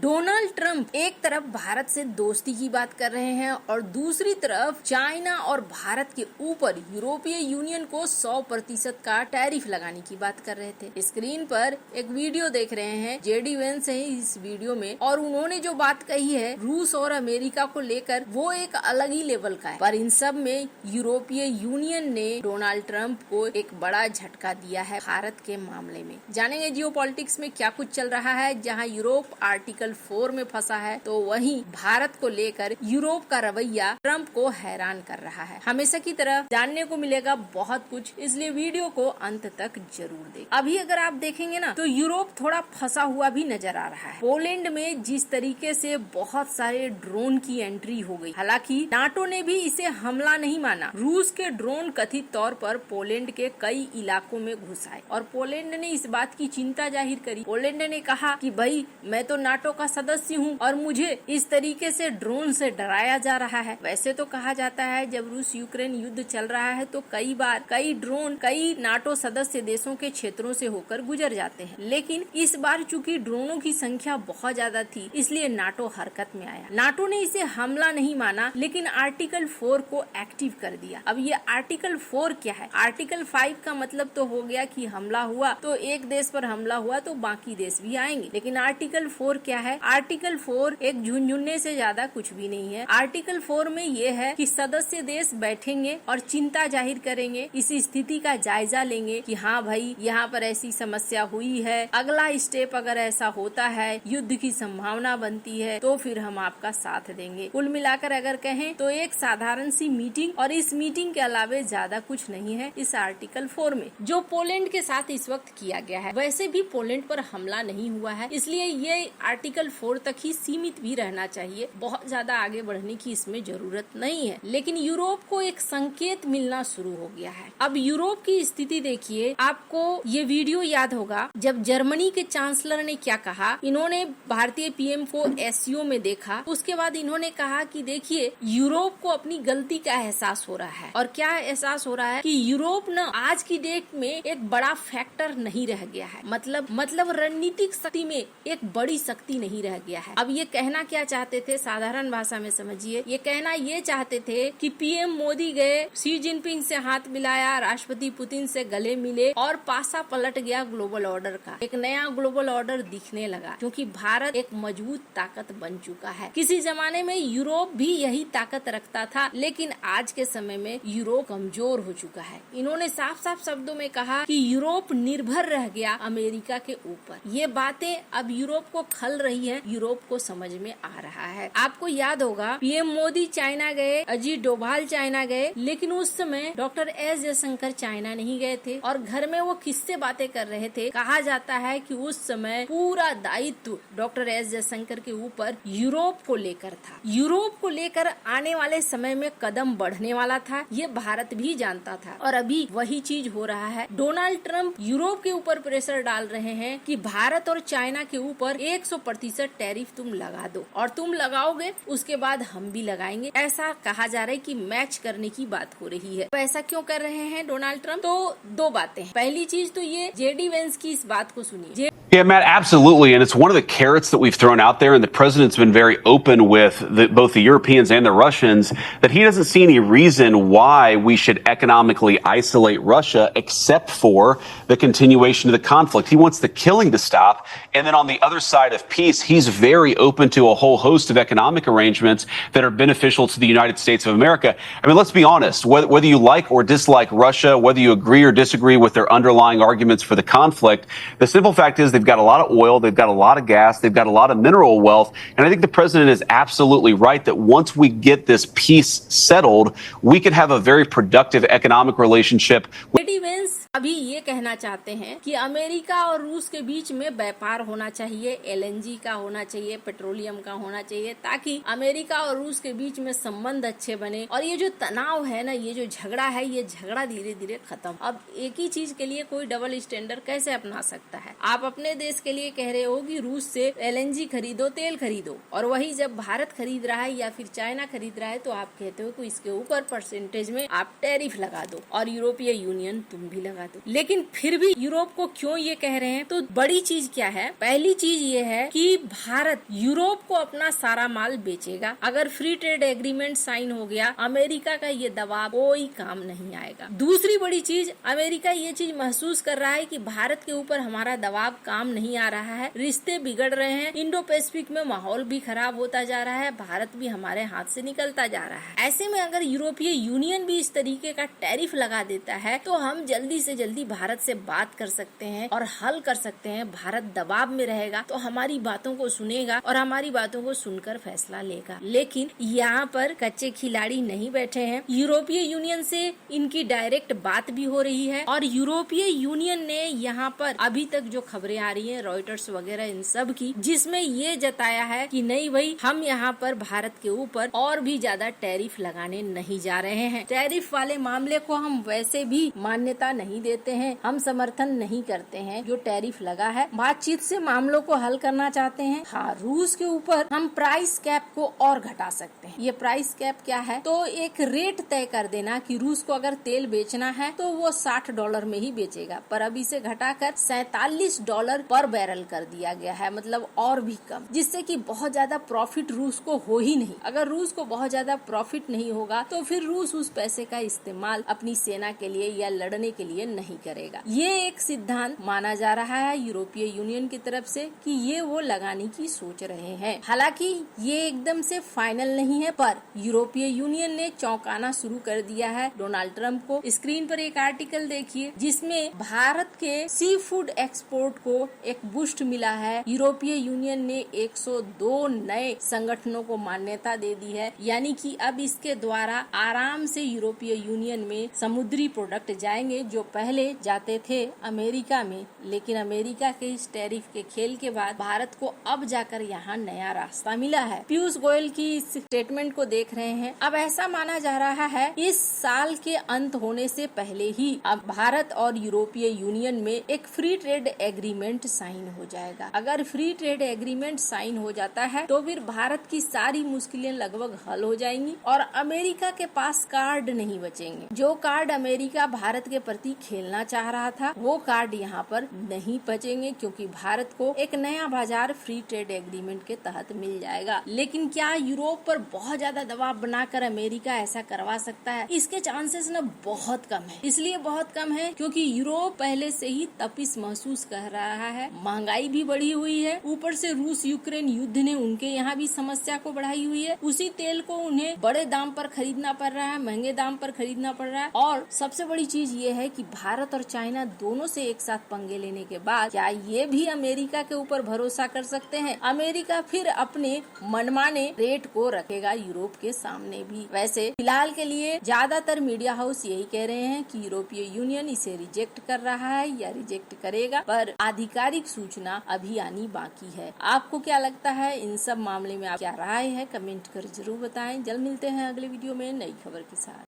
Donald Trump एक तरफ भारत से दोस्ती की बात कर रहे हैं और दूसरी तरफ चाइना और भारत के ऊपर यूरोपीय यूनियन को 100% का टैरिफ लगाने की बात कर रहे थे। स्क्रीन पर एक वीडियो देख रहे हैं, जेडी वेंस है इस वीडियो में, और उन्होंने जो बात कही है रूस और अमेरिका को लेकर वो एक अलग ही लेवल का है। पर इन सब में यूरोपीय यूनियन ने डोनाल्ड ट्रंप को एक बड़ा झटका दिया है भारत के मामले में। जानेंगे जियोपॉलिटिक्स में क्या कुछ चल रहा है। जहां यूरोप आर्टिकल 4 में फंसा है तो वहीं भारत को लेकर यूरोप का रवैया ट्रंप को हैरान कर रहा है। हमेशा की तरह जानने को मिलेगा बहुत कुछ, इसलिए वीडियो को अंत तक जरूर देखें। अभी अगर आप देखेंगे ना तो यूरोप थोड़ा फंसा हुआ भी नजर आ रहा है। पोलैंड में जिस तरीके से बहुत सारे ड्रोन की एंट्री हो गई, हालांकि नाटो ने भी इसे हमला नहीं माना। रूस के ड्रोन कथित तौर पर पोलैंड के कई इलाकों में घुस आए और पोलैंड ने इस बात की चिंता जाहिर करी। पोलैंड ने कहा कि भाई मैं तो नाटो का सदस्य हूँ और मुझे इस तरीके से ड्रोन से डराया जा रहा है। वैसे तो कहा जाता है जब रूस यूक्रेन युद्ध चल रहा है तो कई बार कई ड्रोन कई नाटो सदस्य देशों के क्षेत्रों से होकर गुजर जाते हैं, लेकिन इस बार चूंकि ड्रोनों की संख्या बहुत ज्यादा थी इसलिए नाटो हरकत में आया। नाटो ने इसे हमला नहीं माना लेकिन आर्टिकल 4 को एक्टिव कर दिया। अब ये आर्टिकल 4 क्या है? आर्टिकल 5 का मतलब तो हो गया कि हमला हुआ तो एक देश पर हमला हुआ तो बाकी देश भी आएंगे, लेकिन आर्टिकल 4 क्या है? आर्टिकल 4 एक झुनझुन्ने से ज्यादा कुछ भी नहीं है। आर्टिकल 4 में ये है कि सदस्य देश बैठेंगे और चिंता जाहिर करेंगे, इस स्थिति का जायजा लेंगे कि हाँ भाई यहाँ पर ऐसी समस्या हुई है, अगला स्टेप अगर ऐसा होता है, युद्ध की संभावना बनती है तो फिर हम आपका साथ देंगे। कुल मिलाकर अगर कहें तो एक साधारण सी मीटिंग, और इस मीटिंग के अलावे ज्यादा कुछ नहीं है इस आर्टिकल 4 में। जो पोलैंड के साथ इस वक्त किया गया है, वैसे भी पोलैंड पर हमला नहीं हुआ है, इसलिए ये आर्टिकल 4 तक ही सीमित भी रहना चाहिए। बहुत ज्यादा आगे बढ़ने की इसमें जरूरत नहीं है। लेकिन यूरोप को एक संकेत मिलना शुरू हो गया है। अब यूरोप की स्थिति देखिए, आपको ये वीडियो याद होगा जब जर्मनी के चांसलर ने क्या कहा। इन्होंने भारतीय पीएम को एससीओ में देखा, उसके बाद इन्होंने कहा कि देखिए यूरोप को अपनी गलती का एहसास हो रहा है। और क्या एहसास हो रहा है कि यूरोप न आज की डेट में एक बड़ा फैक्टर नहीं रह गया है, मतलब रणनीतिक शक्ति में एक बड़ी शक्ति नहीं रह गया है। अब ये कहना क्या चाहते थे, साधारण भाषा में समझिए, ये कहना ये चाहते थे कि पीएम मोदी गए, शी जिनपिंग से हाथ मिलाया, राष्ट्रपति पुतिन से गले मिले और पासा पलट गया ग्लोबल ऑर्डर का। एक नया ग्लोबल ऑर्डर दिखने लगा क्योंकि भारत एक मजबूत ताकत बन चुका है। किसी जमाने में यूरोप भी यही ताकत रखता था, लेकिन आज के समय में यूरोप कमजोर हो चुका है। इन्होंने साफ साफ शब्दों में कहा कि यूरोप निर्भर रह गया अमेरिका के ऊपर। ये बातें अब यूरोप को खल रही है, यूरोप को समझ में आ रहा है। आपको याद होगा पीएम मोदी चाइना गए, अजीत डोभाल चाइना गए, लेकिन उस समय डॉक्टर एस जयशंकर चाइना नहीं गए थे। और घर में वो किससे बातें कर रहे थे? कहा जाता है कि उस समय पूरा दायित्व डॉक्टर एस जयशंकर के ऊपर यूरोप को लेकर था। यूरोप को लेकर आने वाले समय में कदम बढ़ने वाला था, ये भारत भी जानता था और अभी वही चीज हो रहा है। डोनाल्ड ट्रंप यूरोप के ऊपर प्रेशर डाल रहे हैं कि भारत और चाइना के ऊपर 100% टैरिफ तुम लगा दो, और तुम लगाओगे उसके बाद हम भी लगाएंगे। ऐसा कहा जा रहा है कि मैच करने की बात हो रही है। तो ऐसा क्यों कर रहे हैं डोनाल्ड ट्रंप? तो दो बातें हैं। पहली चीज तो ये, जेडी वेंस की इस बात को सुनिए। Yeah, Matt, absolutely. And it's one of the carrots that we've thrown out there. And the president's been very open with both the Europeans and the Russians that he doesn't see any reason why we should economically isolate Russia except for the continuation of the conflict. He wants the killing to stop. And then on the other side of peace, he's very open to a whole host of economic arrangements that are beneficial to the United States of America. I mean, let's be honest, whether you like or dislike Russia, whether you agree or disagree with their underlying arguments for the conflict, the simple fact is they've got a lot of oil, they've got a lot of gas, they've got a lot of mineral wealth, and I think the president is absolutely right that once we get this peace settled, we could have a very productive economic relationship. अभी ये कहना चाहते हैं कि America और रूस के बीच में व्यापार होना चाहिए, एलएनजी का होना चाहिए, पेट्रोलियम का होना चाहिए, ताकि अमेरिका और रूस के बीच में संबंध अच्छे बने और ये जो तनाव है ना, ये जो झगड़ा है, ये झगड़ा धीरे धीरे खत्म। अब एक ही चीज के लिए कोई डबल स्टैंडर्ड कैसे अपना सकता है? आप अपने देश के लिए कह रहे हो कि रूस से एलएनजी खरीदो, तेल खरीदो, और वही जब भारत खरीद रहा है या फिर चाइना खरीद रहा है तो आप कहते हो कि इसके ऊपर परसेंटेज में आप टैरिफ लगा दो और यूरोपीय यूनियन तुम भी लगा होगा तो। लेकिन फिर भी यूरोप को क्यों ये कह रहे हैं, तो बड़ी चीज क्या है, पहली चीज ये है कि भारत यूरोप को अपना सारा माल बेचेगा। अगर फ्री ट्रेड एग्रीमेंट साइन हो गया, अमेरिका का ये दबाव कोई काम नहीं आएगा। दूसरी बड़ी चीज, अमेरिका ये चीज महसूस कर रहा है कि भारत के ऊपर हमारा दबाव काम नहीं आ रहा है, रिश्ते बिगड़ रहे हैं, इंडो पैसिफिक में माहौल भी खराब होता जा रहा है, भारत भी हमारे हाथ से निकलता जा रहा है। ऐसे में अगर यूरोपीय यूनियन भी इस तरीके का टैरिफ लगा देता है तो हम जल्दी से जल्दी भारत से बात कर सकते हैं और हल कर सकते हैं। भारत दबाव में रहेगा तो हमारी बातों को सुनेगा और हमारी बातों को सुनकर फैसला लेगा। लेकिन यहाँ पर कच्चे खिलाड़ी नहीं बैठे हैं, यूरोपीय यूनियन से इनकी डायरेक्ट बात भी हो रही है और यूरोपीय यूनियन ने यहाँ पर अभी तक जो खबरें आ रही हैं रॉयटर्स वगैरह इन सब की, जिसमें ये जताया है कि नहीं भाई, हम यहाँ पर भारत के ऊपर और भी ज्यादा टैरिफ लगाने नहीं जा रहे हैं। टैरिफ वाले मामले को हम वैसे भी मान्यता नहीं देते हैं, हम समर्थन नहीं करते हैं जो टैरिफ लगा है। बातचीत से मामलों को हल करना चाहते हैं। हाँ, रूस के ऊपर हम प्राइस कैप को और घटा सकते हैं। ये प्राइस कैप क्या है, तो एक रेट तय कर देना कि रूस को अगर तेल बेचना है तो वो $60 में ही बेचेगा, पर अब इसे घटाकर $47 पर बैरल कर दिया गया है, मतलब और भी कम, जिससे कि बहुत ज्यादा प्रॉफिट रूस को हो ही नहीं। अगर रूस को बहुत ज्यादा प्रॉफिट नहीं होगा तो फिर रूस उस पैसे का इस्तेमाल अपनी सेना के लिए या लड़ने के लिए नहीं करेगा। ये एक सिद्धांत माना जा रहा है यूरोपीय यूनियन की तरफ से कि ये वो लगाने की सोच रहे हैं। हालांकि ये एकदम से फाइनल नहीं है, पर यूरोपीय यूनियन ने चौंकाना शुरू कर दिया है डोनाल्ड ट्रंप को। स्क्रीन पर एक आर्टिकल देखिए जिसमें भारत के सी फूड एक्सपोर्ट को एक बूस्ट मिला है। यूरोपीय यूनियन ने 102 नए संगठनों को मान्यता दे दी है, यानी कि अब इसके द्वारा आराम से यूरोपीय यूनियन में समुद्री प्रोडक्ट जाएंगे जो पहले जाते थे अमेरिका में। लेकिन अमेरिका के इस टैरिफ के खेल के बाद भारत को अब जाकर यहाँ नया रास्ता मिला है। पीयूष गोयल की इस स्टेटमेंट को देख रहे हैं। अब ऐसा माना जा रहा है इस साल के अंत होने से पहले ही अब भारत और यूरोपीय यूनियन में एक फ्री ट्रेड एग्रीमेंट साइन हो जाएगा। अगर फ्री ट्रेड एग्रीमेंट साइन हो जाता है तो फिर भारत की सारी मुश्किलें लगभग हल हो जाएंगी और अमेरिका के पास कार्ड नहीं बचेंगे। जो कार्ड अमेरिका भारत के प्रति खेलना चाह रहा था वो कार्ड यहाँ पर नहीं बचेंगे, क्योंकि भारत को एक नया बाजार फ्री ट्रेड एग्रीमेंट के तहत मिल जाएगा। लेकिन क्या यूरोप पर बहुत ज्यादा दबाव बनाकर अमेरिका ऐसा करवा सकता है? इसके चांसेस न बहुत कम है। इसलिए बहुत कम है क्योंकि यूरोप पहले से ही तपिश महसूस कर रहा है, महंगाई भी बढ़ी हुई है, ऊपर से रूस यूक्रेन युद्ध ने उनके यहाँ भी समस्या को बढ़ाई हुई है। उसी तेल को उन्हें बड़े दाम पर खरीदना पड़ रहा है, महंगे दाम पर खरीदना पड़ रहा है। और सबसे बड़ी चीज ये है कि भारत और चाइना दोनों से एक साथ पंगे लेने के बाद क्या ये भी अमेरिका के ऊपर भरोसा कर सकते हैं? अमेरिका फिर अपने मनमाने रेट को रखेगा यूरोप के सामने भी। वैसे फिलहाल के लिए ज्यादातर मीडिया हाउस यही कह रहे हैं कि यूरोपीय यूनियन इसे रिजेक्ट कर रहा है या रिजेक्ट करेगा, पर आधिकारिक सूचना अभी आनी बाकी है। आपको क्या लगता है इन सब मामले में? आप क्या राय है कमेंट कर जरूर बताएं। जल्द मिलते हैं अगले वीडियो में नई खबर के साथ।